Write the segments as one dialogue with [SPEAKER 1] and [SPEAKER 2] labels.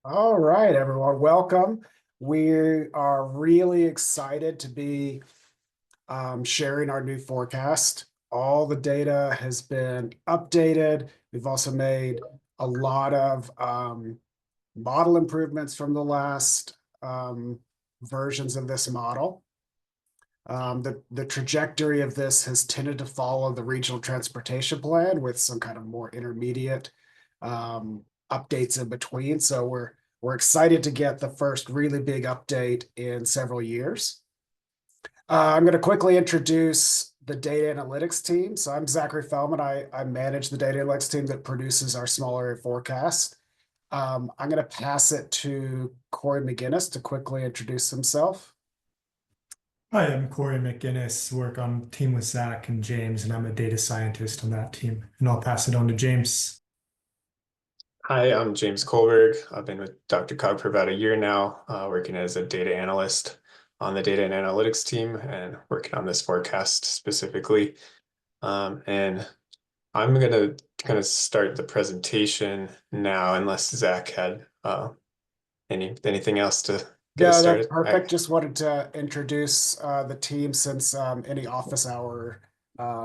[SPEAKER 1] All right, everyone, welcome. We are really excited to be sharing our new forecast. All the data has been updated. We've also made a lot of model improvements from the last versions of this model. The trajectory of this has tended to follow the regional transportation plan with some kind of more intermediate updates in between. So we're excited to get the first really big update in several years. I'm going to quickly introduce the data analytics team. So I'm Zachary Feldman. I manage the data analytics team that produces our small area forecast. I'm going to pass it to Corey McGinnis to quickly introduce himself.
[SPEAKER 2] Hi, I'm Corey McGinnis, work on team with Zach and James, and I'm a data scientist on that team. And I'll pass it on to James.
[SPEAKER 3] Hi, I'm James Kohlberg. I've been with DRCOG for about a year now, working as a data analyst on the data and analytics team and working on this forecast specifically. And I'm going to kind of start the presentation now, unless Zach had anything else to get us
[SPEAKER 1] Yeah, that's
[SPEAKER 3] started.
[SPEAKER 1] perfect. Just wanted to introduce the team since any office hour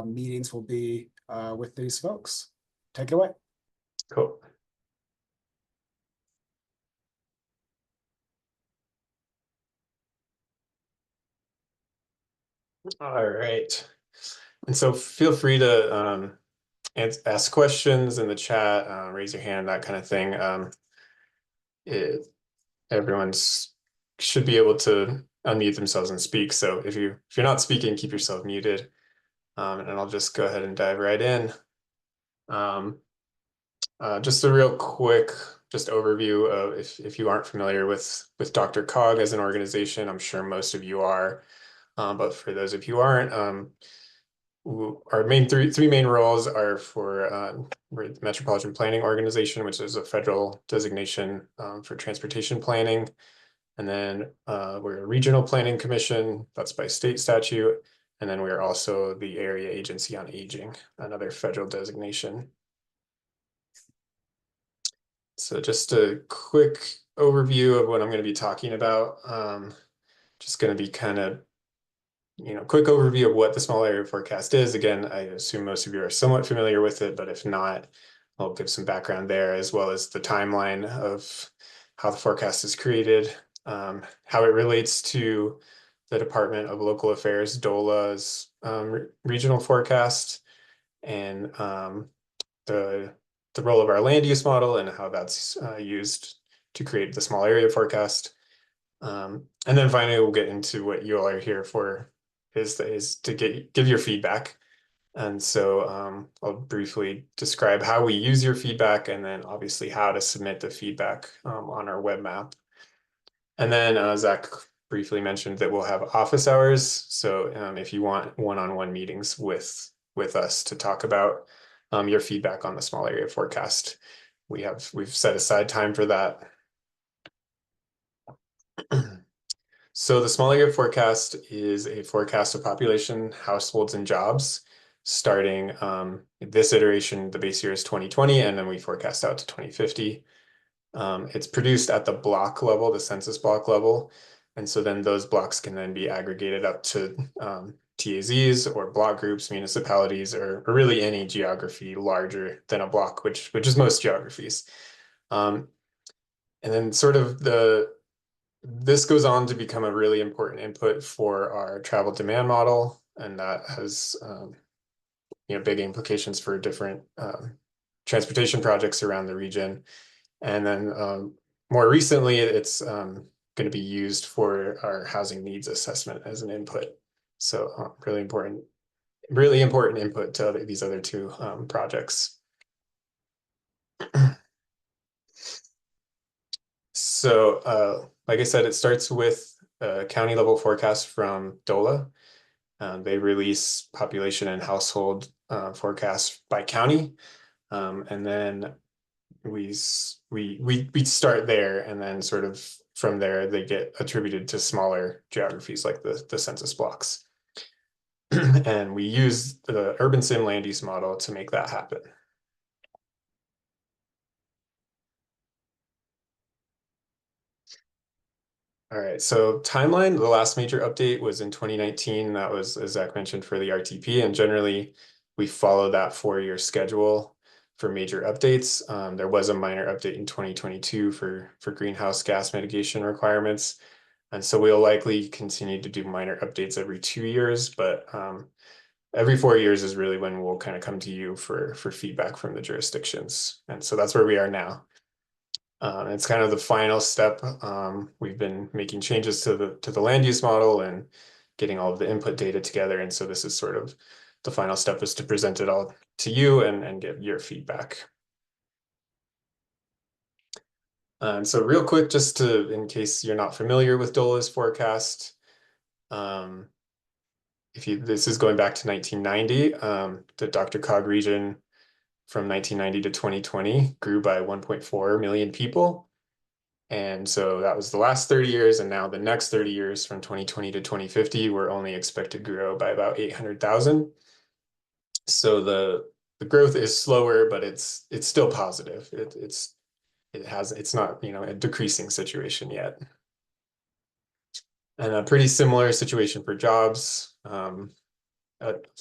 [SPEAKER 1] meetings will be with these folks. Take it away.
[SPEAKER 3] Cool. All right. And so feel free to ask questions in the chat, raise your hand, that kind of thing. It, everyone's should be able to unmute themselves and speak. So if you're not speaking, keep yourself muted. And I'll just go ahead and dive right in. Just a real quick overview of if you aren't familiar with DRCOG as an organization. I'm sure most of you are, but for those of you who aren't, our main three main roles are we're the Metropolitan Planning Organization, which is a federal designation for transportation planning. And then we're a regional planning commission, that's by state statute. And then we're also the Area Agency on Aging, another federal designation. So just a quick overview of what I'm going to be talking about. Just going to be kind of, quick overview of what the small area forecast is. Again, I assume most of you are somewhat familiar with it, but if not, I'll give some background there, as well as the timeline of how the forecast is created, how it relates to the Department of Local Affairs, DOLA's regional forecast, and the role of our land use model and how that's used to create the small area forecast. And then finally, we'll get into what you all are here for, is to give your feedback. And so I'll briefly describe how we use your feedback, and then obviously how to submit the feedback on our web map. And then Zach briefly mentioned that we'll have office hours. So if you want one-on-one meetings with us to talk about your feedback on the small area forecast, we've set aside time for that. So the small area forecast is a forecast of population, households, and jobs starting this iteration. The base year is 2020, and then we forecast out to 2050. It's produced at the block level, the census block level. And so then those blocks can then be aggregated up to TAZs or block groups, municipalities, or really any geography larger than a block, which is most geographies. And then sort of this goes on to become a really important input for our travel demand model. And that has big implications for different transportation projects around the region. And then more recently, it's going to be used for our housing needs assessment as an input. So really important input to these other two projects. So like I said, it starts with a county level forecast from DOLA. They release population and household forecasts by county. And then we start there, and then sort of from there they get attributed to smaller geographies like the census blocks. And we use the urban sim land use model to make that happen. All right, so timeline, the last major update was in 2019. That was, as Zach mentioned, for the RTP, and generally we follow that 4-year schedule for major updates. There was a minor update in 2022 for greenhouse gas mitigation requirements. And so we'll likely continue to do minor updates every 2 years, but every 4 years is really when we'll kind of come to you for feedback from the jurisdictions. And so that's where we are now. It's kind of the final step. We've been making changes to the land use model and getting all of the input data together. And so this is sort of the final step, is to present it all to you and get your feedback. So real quick, just to, in case you're not familiar with DOLA's forecast, this is going back to 1990, the DRCOG region from 1990 to 2020 grew by 1.4 million people. And so that was the last 30 years. And now the next 30 years from 2020 to 2050, we're only expected to grow by about 800,000. So the growth is slower, but it's still positive. It's not, a decreasing situation yet. And a pretty similar situation for jobs. A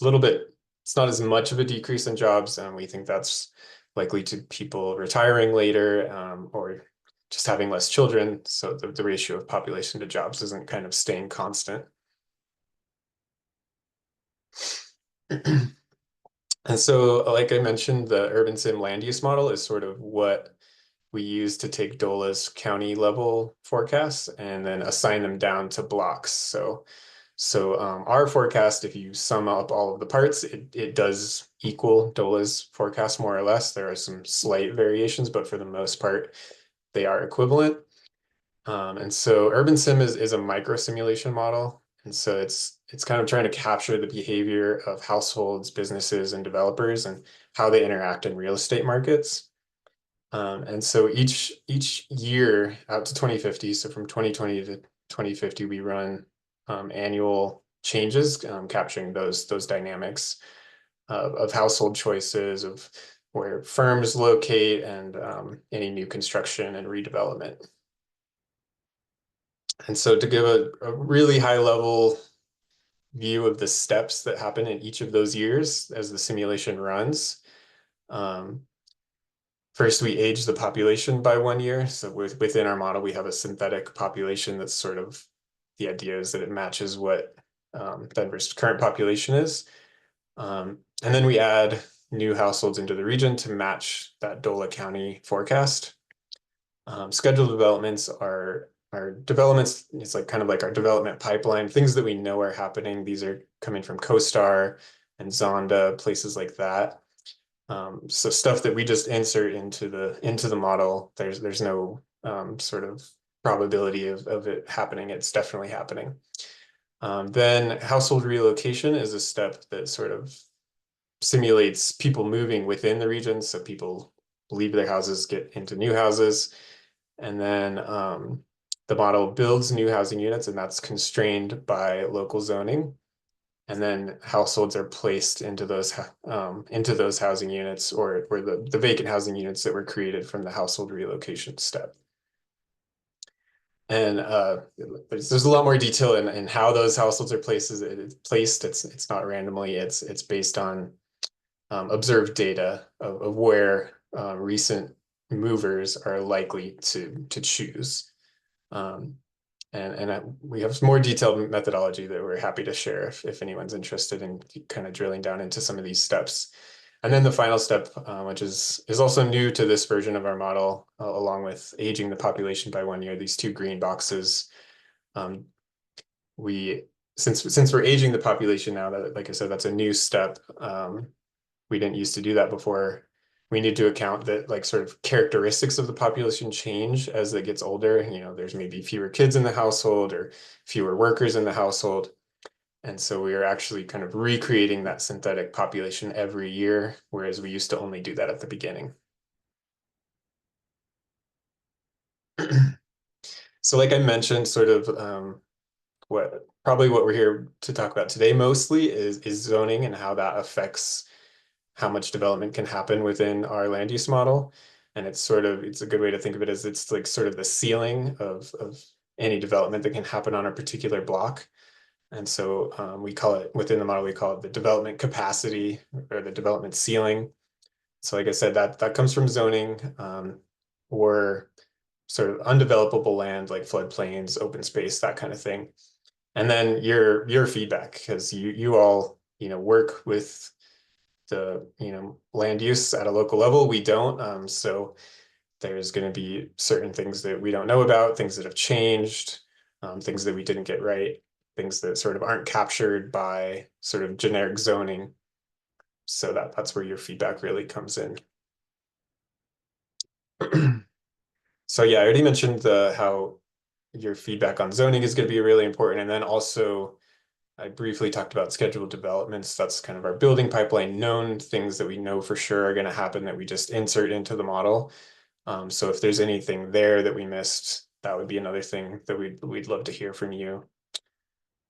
[SPEAKER 3] little bit, it's not as much of a decrease in jobs, and we think that's likely to people retiring later, or just having less children. So the ratio of population to jobs isn't kind of staying constant. And so, like I mentioned, the urban sim land use model is sort of what we use to take DOLA's county level forecasts and then assign them down to blocks. So our forecast, if you sum up all of the parts, it does equal DOLA's forecast more or less. There are some slight variations, but for the most part, they are equivalent. And so Urban Sim is a micro simulation model. And so it's kind of trying to capture the behavior of households, businesses, and developers and how they interact in real estate markets. And so each year out to 2050, so from 2020 to 2050, we run annual changes, capturing those dynamics of household choices, of where firms locate, and any new construction and redevelopment. And so to give a really high level view of the steps that happen in each of those years as the simulation runs, first, we age the population by 1 year. So within our model, we have a synthetic population that's sort of, the idea is that it matches what Denver's current population is. And then we add new households into the region to match that DOLA County forecast. Scheduled developments are developments, it's like kind of like our development pipeline, things that we know are happening. These are coming from CoStar and Zonda, places like that. So stuff that we just insert into the model, there's no sort of probability of it happening. It's definitely happening. Then household relocation is a step that sort of simulates people moving within the region. So people leave their houses, get into new houses. And then the model builds new housing units, and that's constrained by local zoning. And then households are placed into those housing units, or the vacant housing units that were created from the household relocation step. And there's a lot more detail in how those households are placed. It's not randomly. It's based on observed data of where recent movers are likely to choose. We have some more detailed methodology that we're happy to share if anyone's interested in kind of drilling down into some of these steps. And then the final step, which is also new to this version of our model, along with aging the population by 1 year, these two green boxes. Since we're aging the population now, that, like I said, that's a new step. We didn't used to do that before. We need to account that like sort of characteristics of the population change as it gets older. There's maybe fewer kids in the household or fewer workers in the household. And so we are actually kind of recreating that synthetic population every year, whereas we used to only do that at the beginning. So like I mentioned, sort of what we're here to talk about today mostly is zoning and how that affects how much development can happen within our land use model. And it's a good way to think of it as it's like sort of the ceiling of any development that can happen on a particular block. And so we call it, within the model, we call it the development capacity or the development ceiling. So like I said, that comes from zoning or sort of undevelopable land like floodplains, open space, that kind of thing. And then your feedback, because you all, work with the, land use at a local level. We don't. So there's going to be certain things that we don't know about, things that have changed, things that we didn't get right, things that sort of aren't captured by sort of generic zoning. So that's where your feedback really comes in. So yeah, I already mentioned how your feedback on zoning is going to be really important. And then also I briefly talked about scheduled developments. That's kind of our building pipeline, known things that we know for sure are going to happen that we just insert into the model. So if there's anything there that we missed, that would be another thing that we'd love to hear from you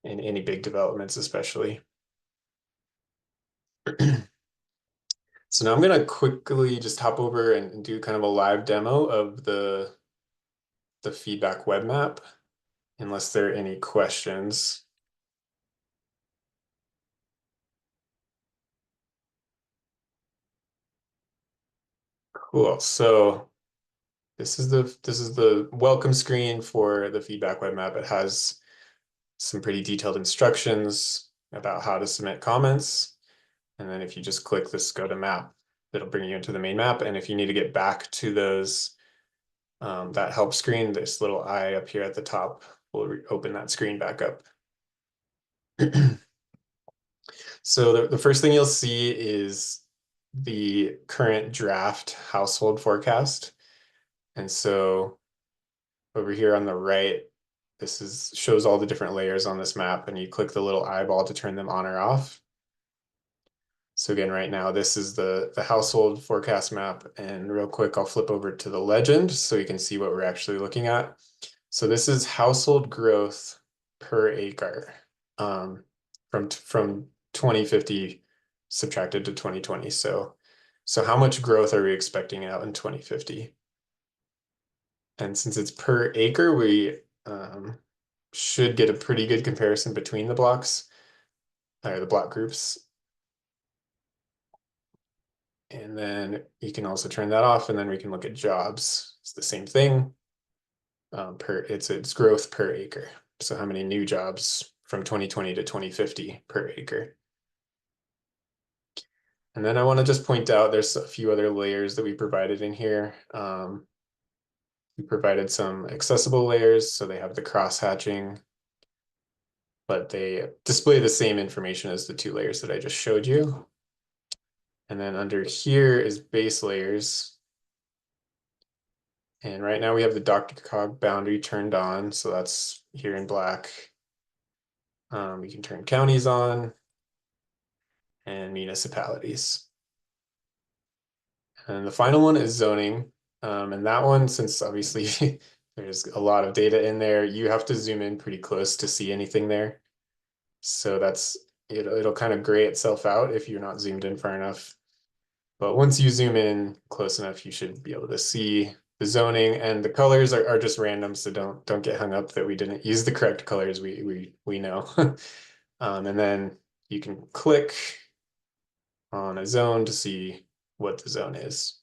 [SPEAKER 3] in any big developments, especially. So now I'm going to quickly just hop over and do kind of a live demo of the feedback web map, unless there are any questions. Cool. So this is the welcome screen for the feedback web map. It has some pretty detailed instructions about how to submit comments. And then if you just click this go to map, it'll bring you into the main map. And if you need to get back to those, that help screen, this little eye up here at the top will open that screen back up. So the first thing you'll see is the current draft household forecast. And so over here on the right, this shows all the different layers on this map, and you click the little eyeball to turn them on or off. So again, right now, this is the household forecast map. And real quick, I'll flip over to the legend so you can see what we're actually looking at. So this is household growth per acre from 2050 subtracted to 2020. So how much growth are we expecting out in 2050? And since it's per acre, we should get a pretty good comparison between the blocks, or the block groups. And then you can also turn that off, and then we can look at jobs. It's the same thing. It's growth per acre. So how many new jobs from 2020 to 2050 per acre. And then I want to just point out there's a few other layers that we provided in here. We provided some accessible layers, so they have the cross hatching, but they display the same information as the two layers that I just showed you. And then under here is base layers. And right now we have the DRCOG boundary turned on, so that's here in black. We can turn counties on and municipalities. And the final one is zoning. And that one, since obviously there's a lot of data in there, you have to zoom in pretty close to see anything there. So it'll kind of gray itself out if you're not zoomed in far enough. But once you zoom in close enough, you should be able to see the zoning, and the colors are just random. So don't get hung up that we didn't use the correct colors. We know. And then you can click on a zone to see what the zone is.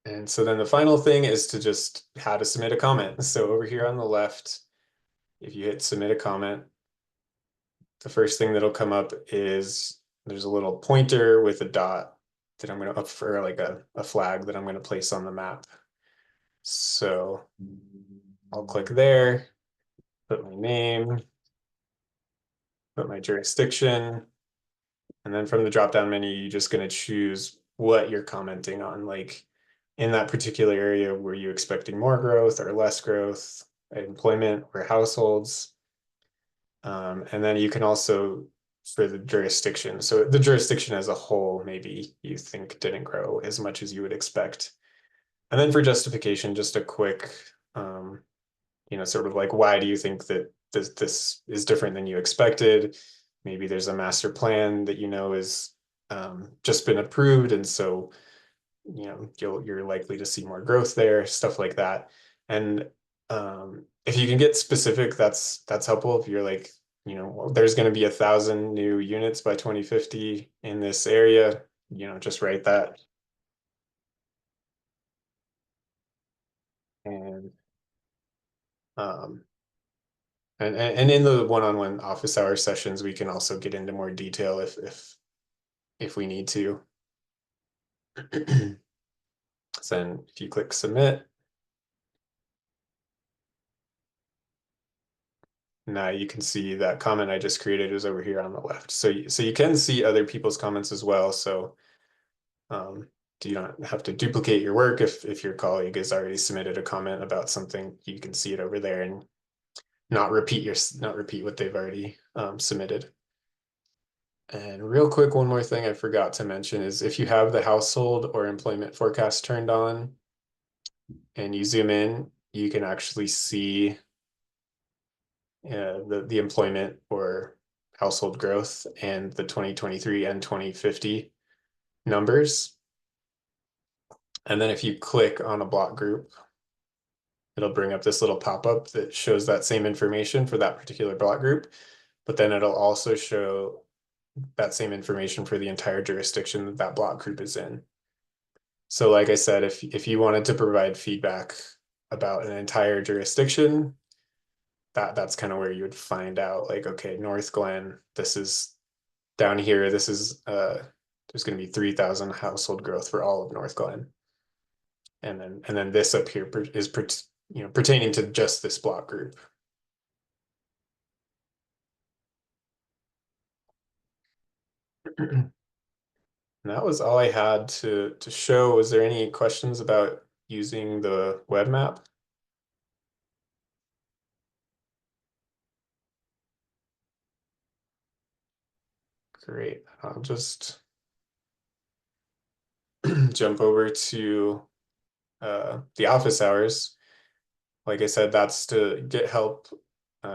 [SPEAKER 3] And so then the final thing is to just how to submit a comment. So over here on the left, if you hit submit a comment, the first thing that'll come up is there's a little pointer with a dot that I'm going to, for like a flag that I'm going to place on the map. So I'll click there, put my name, put my jurisdiction, and then from the drop-down menu, you're just going to choose what you're commenting on. Like in that particular area, were you expecting more growth or less growth, employment or households? And then you can also, for the jurisdiction, so the jurisdiction as a whole, maybe you think didn't grow as much as you would expect. And then for justification, just a quick, sort of like, why do you think that this is different than you expected? Maybe there's a master plan that is just been approved, and so you're likely to see more growth there, stuff like that. And if you can get specific, that's helpful. If you're like, well, there's going to be 1,000 new units by 2050 in this area, just write that. And um, and in the one-on-one office hour sessions, we can also get into more detail if we need to. So then if you click submit, now you can see that comment I just created is over here on the left. So you can see other people's comments as well. So you don't have to duplicate your work. If your colleague has already submitted a comment about something, you can see it over there and not repeat what they've already submitted. And real quick, one more thing I forgot to mention is if you have the household or employment forecast turned on and you zoom in, you can actually see the employment or household growth and the 2023 and 2050 numbers. And then if you click on a block group, it'll bring up this little pop-up that shows that same information for that particular block group, but then it'll also show that same information for the entire jurisdiction that that block group is in. So like I said, if you wanted to provide feedback about an entire jurisdiction, that's kind of where you would find out, like, okay, North Glen, this is down here, this is there's going to be 3,000 household growth for all of North Glen. And then this up here is pertaining to just this block group. And that was all I had to show. Was there any questions about using the web map? Great. I'll just jump over to the office hours. Like I said, that's to get help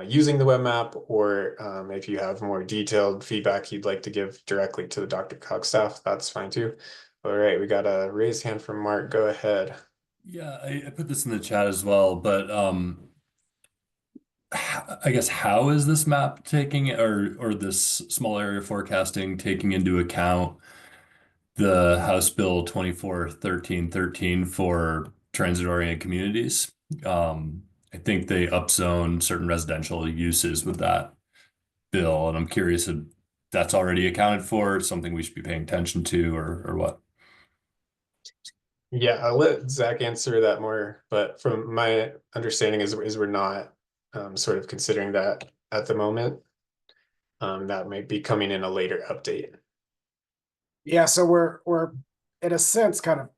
[SPEAKER 3] using the web map, or if you have more detailed feedback you'd like to give directly to the DRCOG staff, that's fine too. All right, we got a raised hand from Mark. Go ahead.
[SPEAKER 4] Yeah, I put this in the chat as well, but I guess how is this map taking or this small area forecasting taking into account the House Bill 24-1313 for transit-oriented communities? I think they upzone certain residential uses with that bill, and I'm curious if that's already accounted for, something we should be paying attention to, or what.
[SPEAKER 3] Yeah, I'll let Zach answer that more, but from my understanding is we're not sort of considering that at the moment. That might be coming in a later update.
[SPEAKER 1] Yeah, so we're in a sense kind of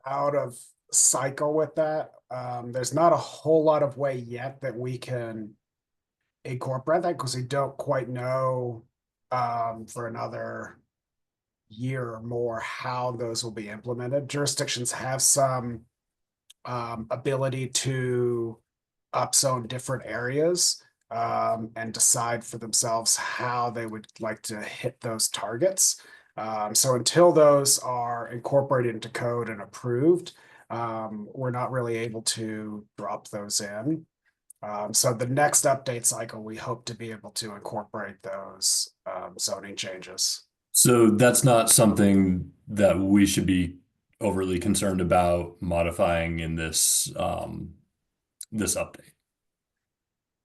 [SPEAKER 1] out of cycle with that. There's not a whole lot of way yet that we can incorporate that because we don't quite know for another year or more how those will be implemented. Jurisdictions have some ability to upzone different areas and decide for themselves how they would like to hit those targets. So until those are incorporated into code and approved, we're not really able to drop those in. So the next update cycle, we hope to be able to incorporate those zoning changes.
[SPEAKER 4] So that's not something that we should be overly concerned about modifying in this this update.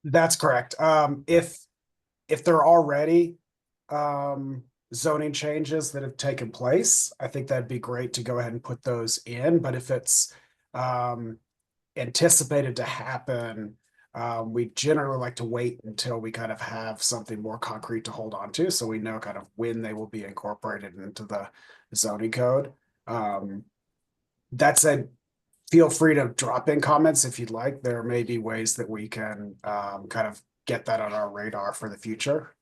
[SPEAKER 1] That's correct. If there are already zoning changes that have taken place, I think that'd be great to go ahead and put those in. But if it's anticipated to happen, we generally like to wait until we kind of have something more concrete to hold on to, so we know kind of when they will be incorporated into the zoning code. That said, feel free to drop in comments if you'd like. There may be ways that we can kind of get that on our radar for the future.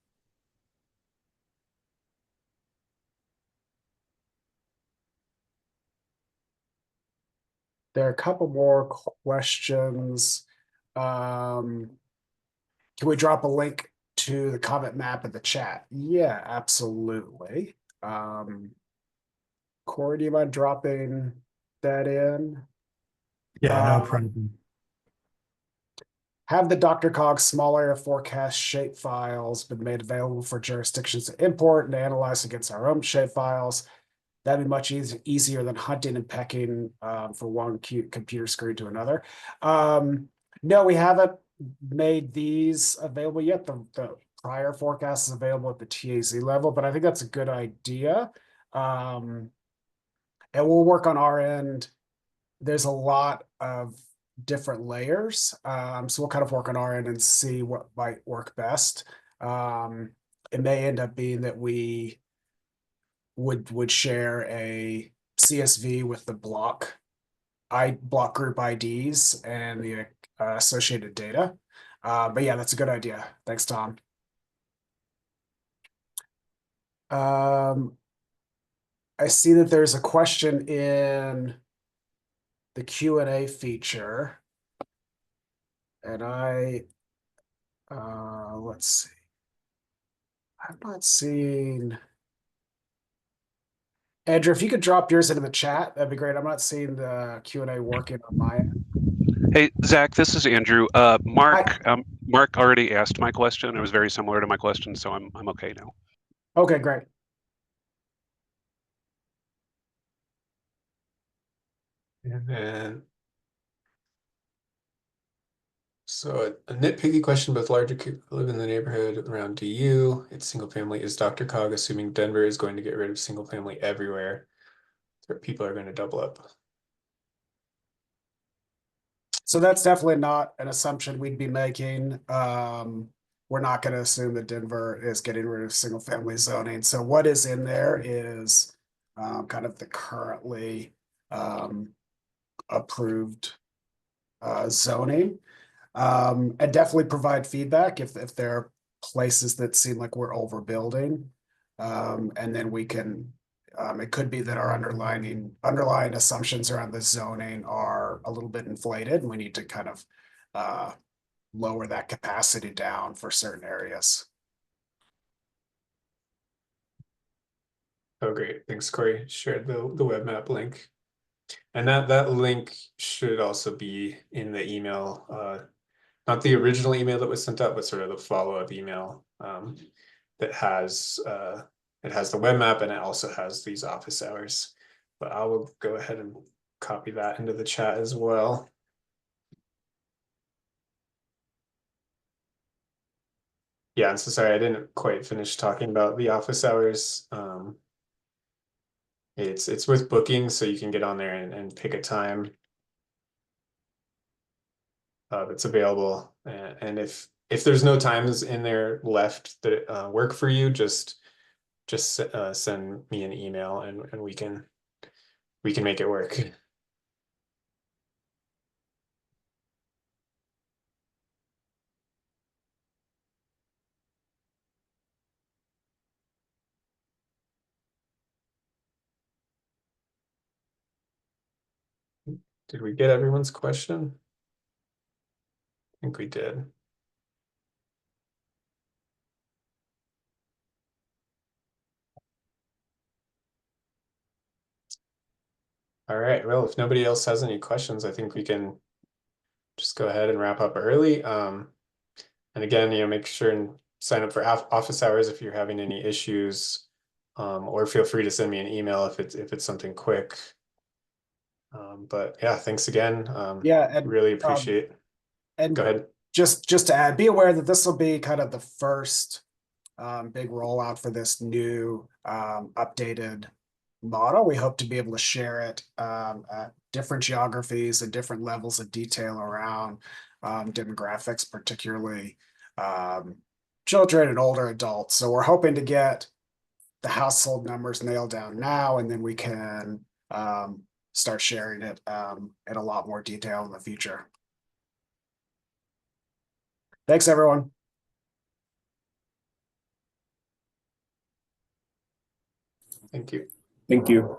[SPEAKER 1] There are a couple more questions. Can we drop a link to the comment map in the chat? Yeah, absolutely. Corey, do you mind dropping that in.
[SPEAKER 2] Yeah, no
[SPEAKER 1] Uh,
[SPEAKER 2] problem.
[SPEAKER 1] Have the DRCOG small area forecast shape files been made available for jurisdictions to import and analyze against our own shape files? That'd be much easier than hunting and pecking from one computer screen to another. No, we haven't made these available yet. The prior forecast is available at the TAZ level, but I think that's a good idea. And we'll work on our end. There's a lot of different layers. So we'll kind of work on our end and see what might work best. It may end up being that we would share a CSV with the block group IDs and the associated data. But yeah, that's a good idea. Thanks, Tom. I see that there's a question in the Q&A feature, and let's see. I'm not seeing. Andrew, if you could drop yours into the chat, that'd be great. I'm not seeing the Q&A working on my end.
[SPEAKER 5] Hey, Zach, this is Andrew.
[SPEAKER 1] Hi.
[SPEAKER 5] Mark already asked my question. It was very similar to my question, so I'm okay now.
[SPEAKER 1] Okay, great.
[SPEAKER 3] And then, so a nitpicky question, but larger people live in the neighborhood around DU. It's single family. Is DRCOG assuming Denver is going to get rid of single family everywhere? Or people are going to double up?
[SPEAKER 1] So that's definitely not an assumption we'd be making. We're not going to assume that Denver is getting rid of single family zoning. So what is in there is kind of the currently approved zoning. And definitely provide feedback if there are places that seem like we're overbuilding. And then we can, it could be that our underlying assumptions around the zoning are a little bit inflated, and we need to kind of lower that capacity down for certain areas.
[SPEAKER 3] Oh, great. Thanks, Corey. Shared the web map link. And that link should also be in the email, not the original email that was sent out, but sort of the follow-up email that has it has the web map and it also has these office hours. But I will go ahead and copy that into the chat as well. Yeah, and so sorry, I didn't quite finish talking about the office hours. It's with booking, so you can get on there and pick a time that's available. And if there's no times in there left that work for you, just send me an email and we can make it work. Did we get everyone's question? I think we did. All right, well, if nobody else has any questions, I think we can just go ahead and wrap up early. And again, make sure and sign up for office hours if you're having any issues, or feel free to send me an email if it's something quick. But yeah, thanks again.
[SPEAKER 1] Yeah, and
[SPEAKER 3] really appreciate.
[SPEAKER 1] And
[SPEAKER 3] Go ahead.
[SPEAKER 1] Just to add, be aware that this will be kind of the first big rollout for this new updated model. We hope to be able to share it at different geographies and different levels of detail around demographics, particularly children and older adults. So we're hoping to get the household numbers nailed down now, and then we can start sharing it in a lot more detail in the future. Thanks, everyone.
[SPEAKER 3] Thank you.
[SPEAKER 4] Thank you.